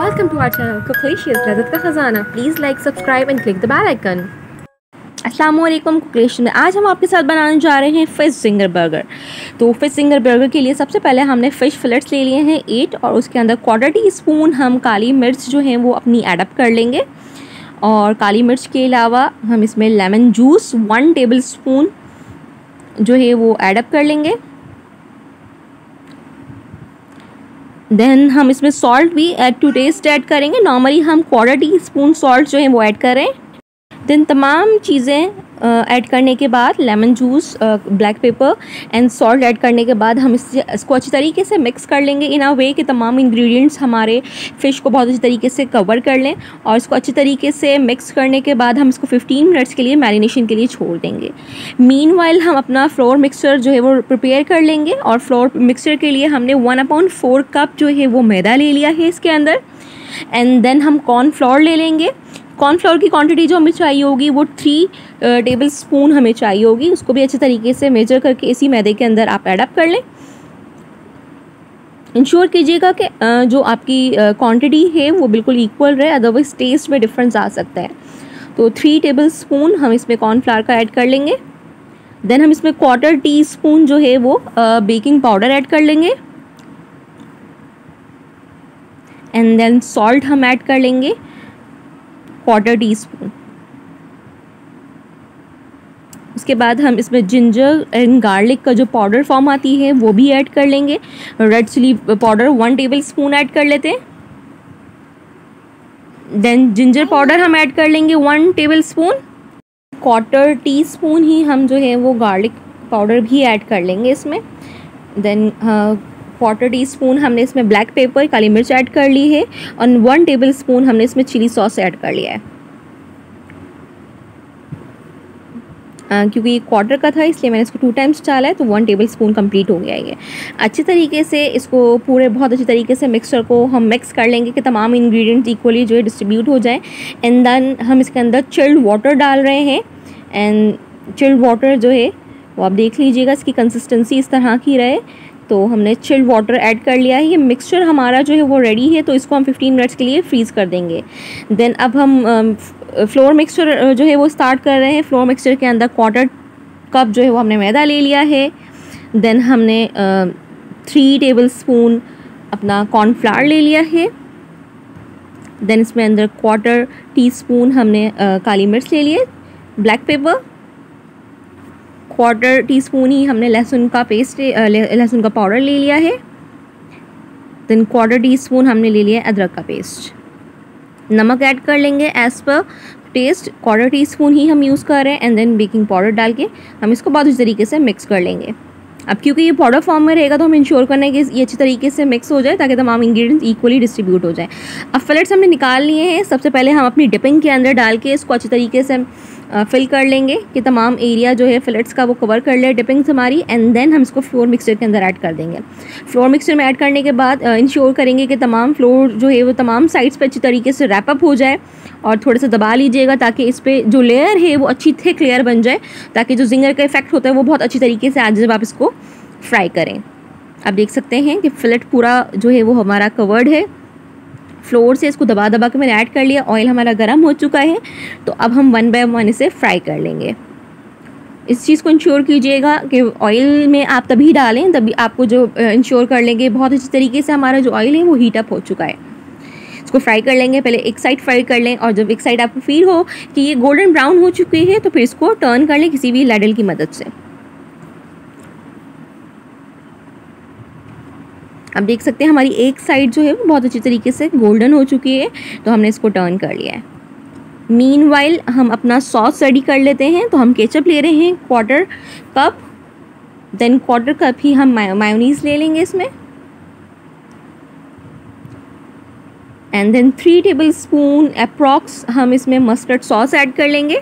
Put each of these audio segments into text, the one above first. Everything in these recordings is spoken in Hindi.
Welcome to our channel Cooklicious लज़्ज़त का ख़ज़ाना। Please like subscribe and click the bell icon. अस्सलाम वालेकुम। कुकलिशियस में आज हम आपके साथ बनाने जा रहे हैं फ़िश ज़िंगर बर्गर। तो फ़िश ज़िंगर बर्गर के लिए सबसे पहले हमने फ़िश फिलेट्स ले लिए हैं 8 और उसके अंदर 1/4 टीस्पून हम काली मिर्च जो है वो अपनी ऐड कर लेंगे। और काली मिर्च के अलावा हम इसमें लेमन जूस 1 टेबल स्पून जो है वो ऐड कर लेंगे। देन हम इसमें सॉल्ट भी ऐड टू टेस्ट ऐड करेंगे। नॉर्मली हम 1/4 टीस्पून सॉल्ट जो है वो ऐड करें। देन तमाम चीज़ें ऐड करने के बाद lemon juice, black pepper and salt add करने के बाद हम इसको अच्छी तरीके से मिक्स कर लेंगे इन अ वे कि तमाम इंग्रेडिएंट्स हमारे फ़िश को बहुत अच्छी तरीके से कवर कर लें। और इसको अच्छी तरीके से मिक्स करने के बाद हम इसको 15 मिनट्स के लिए मैरिनेशन के लिए छोड़ देंगे। मीनवाइल हम अपना फ्लोर मिक्सचर जो है वो प्रिपेयर कर लेंगे। और फ्लोर मिक्सचर के लिए हमने 1/4 कप जो है वो मैदा ले लिया है इसके अंदर। एंड देन हम कॉर्नफ्लोर ले लेंगे। कॉर्नफ्लोर की क्वांटिटी जो हमें चाहिए होगी वो 3 टेबल स्पून हमें चाहिए होगी। उसको भी अच्छे तरीके से मेजर करके इसी मैदे के अंदर आप ऐड कर लें। इंश्योर कीजिएगा कि जो आपकी क्वांटिटी है वो बिल्कुल इक्वल रहे, अदरवाइज टेस्ट में डिफरेंस आ सकता है। तो 3 टेबल स्पून हम इसमें कॉर्नफ्लावर का ऐड कर लेंगे। देन हम इसमें 1/4 टीस्पून जो है वो बेकिंग पाउडर ऐड कर लेंगे। एंड देन सॉल्ट हम ऐड कर लेंगे 1/4 टीस्पून। उसके बाद हम इसमें जिंजर एंड गार्लिक का जो पाउडर फॉर्म आती है वो भी ऐड कर लेंगे। Red chili powder 1 tablespoon add कर लेते हैं। देन जिंजर पाउडर हम ऐड कर लेंगे 1 टेबल स्पून। 1/4 टीस्पून ही हम जो है वो गार्लिक पाउडर भी ऐड कर लेंगे इसमें। देन 1/4 टीस्पून हमने इसमें ब्लैक पेपर, काली मिर्च ऐड कर ली है। और 1 टेबल स्पून हमने इसमें चिली सॉस ऐड कर लिया है। क्योंकि ये 1/4 का था इसलिए मैंने इसको 2 टाइम्स डाला है, तो 1 टेबल स्पून कम्प्लीट हो गया ये। अच्छी तरीके से इसको बहुत अच्छी तरीके से मिक्सचर को हम मिक्स कर लेंगे कि तमाम इंग्रेडिएंट्स इक्वली जो है डिस्ट्रीब्यूट हो जाए। एंड देन हम इसके अंदर चिल्ड वाटर डाल रहे हैं। एंड चिल्ड वाटर जो है वो आप देख लीजिएगा, इसकी कंसिस्टेंसी इस तरह की रहे। तो हमने चिल्ड वाटर ऐड कर लिया है। ये मिक्सचर हमारा जो है वो रेडी है, तो इसको हम 15 मिनट्स के लिए फ्रीज़ कर देंगे। देन अब हम फ्लोर मिक्सचर जो है वो स्टार्ट कर रहे हैं। फ्लोर मिक्सचर के अंदर 1/4 कप जो है वो हमने मैदा ले लिया है। देन हमने 3 टेबल स्पून अपना कॉर्नफ्लावर ले लिया है। देन इसमें अंदर 1/4 टीस्पून हमने काली मिर्च ले लिए, ब्लैक पेपर 1/4 टीस्पून ही हमने लहसुन का लहसुन का पाउडर ले लिया है। देन 1/4 टीस्पून हमने ले लिया अदरक का पेस्ट। नमक ऐड कर लेंगे एज़ पर टेस्ट, 1/4 टीस्पून ही हम यूज़ कर रहे हैं। एंड देन बेकिंग पाउडर डाल के हम इसको बहुत अच्छी तरीके से मिक्स कर लेंगे। अब क्योंकि ये पाउडर फॉर्म में रहेगा तो हम इंश्योर करना है कि ये अच्छी तरीके से मिक्स हो जाए ताकि तमाम इंग्रेडिएंट्स इक्वली डिस्ट्रीब्यूट हो जाए। अब फिलेट्स हमने निकाल लिए हैं। सबसे पहले हम अपनी डिपिंग के अंदर डाल के इसको अच्छी तरीके से फिल कर लेंगे कि तमाम एरिया जो है फिलेट्स का वो कवर कर ले डिपिंग्स हमारी। एंड देन हम इसको फ्लोर मिक्सचर के अंदर ऐड कर देंगे। फ्लोर मिक्सचर में ऐड करने के बाद इंश्योर करेंगे कि तमाम फ्लोर जो है वो तमाम साइड्स पे अच्छी तरीके से रैप अप हो जाए। और थोड़े से दबा लीजिएगा ताकि इस पर जो लेयर है वो अच्छी थिक लेयर बन जाए, ताकि जो जिंगर का इफेक्ट होता है वो बहुत अच्छी तरीके से आ जाए जब आप इसको फ्राई करें। आप देख सकते हैं कि फिलेट पूरा जो है वो हमारा कवर्ड है। फ्लोर से इसको दबा दबा के मैंने ऐड कर लिया। ऑयल हमारा गर्म हो चुका है, तो अब हम 1 बाय 1 इसे फ्राई कर लेंगे। इस चीज़ को इंश्योर कीजिएगा कि ऑयल में आप तभी डालें तभी आपको जो इंश्योर कर लेंगे बहुत अच्छी तरीके से हमारा जो ऑयल है वो हीट अप हो चुका है। इसको फ्राई कर लेंगे। पहले एक साइड फ्राई कर लें और जब एक साइड आपको फील हो कि ये गोल्डन ब्राउन हो चुकी है तो फिर इसको टर्न कर लें किसी भी लैडल की मदद से। अब देख सकते हैं हमारी एक साइड जो है वो बहुत अच्छी तरीके से गोल्डन हो चुकी है, तो हमने इसको टर्न कर लिया है। मीनवाइल हम अपना सॉस रेडी कर लेते हैं। तो हम केचप ले रहे हैं 1/4 कप। देन 1/4 कप ही हम मायोनीज़ ले लेंगे इसमें। And then 3 tablespoon approx हम इसमें मस्टर्ड सॉस ऐड कर लेंगे।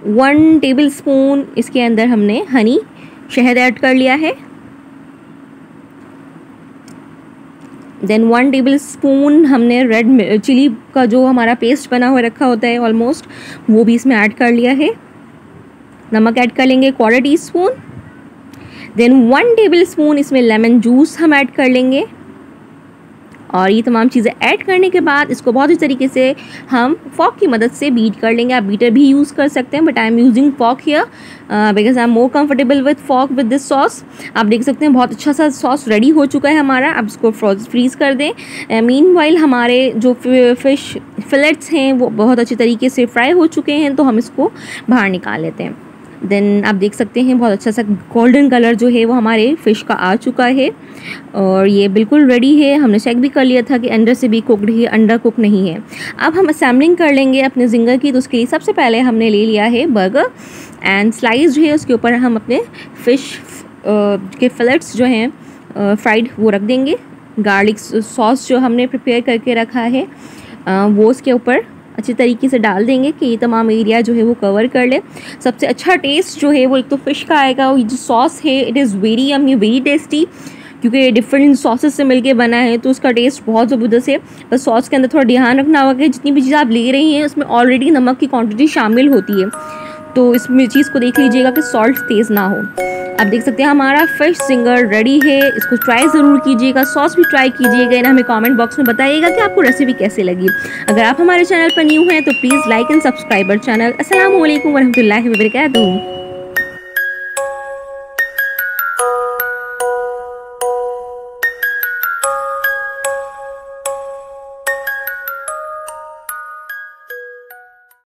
वन टेबल स्पून इसके अंदर हमने हनी, शहद ऐड कर लिया है। देन 1 टेबल स्पून हमने रेड चिली का जो हमारा पेस्ट बना हुआ रखा होता है ऑलमोस्ट, वो भी इसमें ऐड कर लिया है। नमक ऐड कर लेंगे 1/4 टीस्पून। देन 1 टेबल स्पून इसमें लेमन जूस हम ऐड कर लेंगे। और ये तमाम चीज़ें ऐड करने के बाद इसको बहुत अच्छी तरीके से हम फॉक की मदद से बीट कर लेंगे। आप बीटर भी यूज़ कर सकते हैं, but I am using fork here because I am more comfortable with fork with this sauce. आप देख सकते हैं बहुत अच्छा सा सॉस रेडी हो चुका है हमारा। अब इसको फ्रीज़ कर दें। मीनवाइल हमारे जो फ़िश फिलेट्स हैं वो बहुत अच्छी तरीके से फ्राई हो चुके हैं, तो हम इसको बाहर निकाल लेते हैं। देन आप देख सकते हैं बहुत अच्छा सा गोल्डन कलर जो है वो हमारे फ़िश का आ चुका है और ये बिल्कुल रेडी है। हमने चेक भी कर लिया था कि अंदर से भी कुकड है, अंडर कुक नहीं है। अब हम असेंबलिंग कर लेंगे अपने जिंगर की। तो उसके लिए सबसे पहले हमने ले लिया है बर्गर एंड स्लाइस जो है उसके ऊपर हम अपने फ़िश के फिलेट्स जो हैं फ्राइड वो रख देंगे। गार्लिक सॉस जो हमने प्रिपेयर करके रखा है वो उसके ऊपर अच्छी तरीके से डाल देंगे कि ये तमाम एरिया जो है वो कवर कर ले। सबसे अच्छा टेस्ट जो है वो एक तो फ़िश का आएगा। ये जो सॉस है it is very yummy, very tasty, क्योंकि ये डिफरेंट सॉसेस से मिलके बना है तो उसका टेस्ट बहुत ज़बरदस्त है। बस सॉस के अंदर थोड़ा ध्यान रखना होगा कि जितनी भी चीज़ आप ले रही हैं उसमें ऑलरेडी नमक की क्वांटिटी शामिल होती है, तो इसमें चीज़ को देख लीजिएगा कि सॉल्ट तेज़ ना हो। आप देख सकते हैं हमारा फ़िश जिंगर रेडी है। इसको ट्राई ज़रूर कीजिएगा, सॉस भी ट्राई कीजिएगा। ना हमें कमेंट बॉक्स में बताइएगा कि आपको रेसिपी कैसी लगी। अगर आप हमारे चैनल पर न्यू हैं तो please like and subscribe our channel. अस्सलाम वालेकुम व रहमतुल्लाहि व बरकातहू।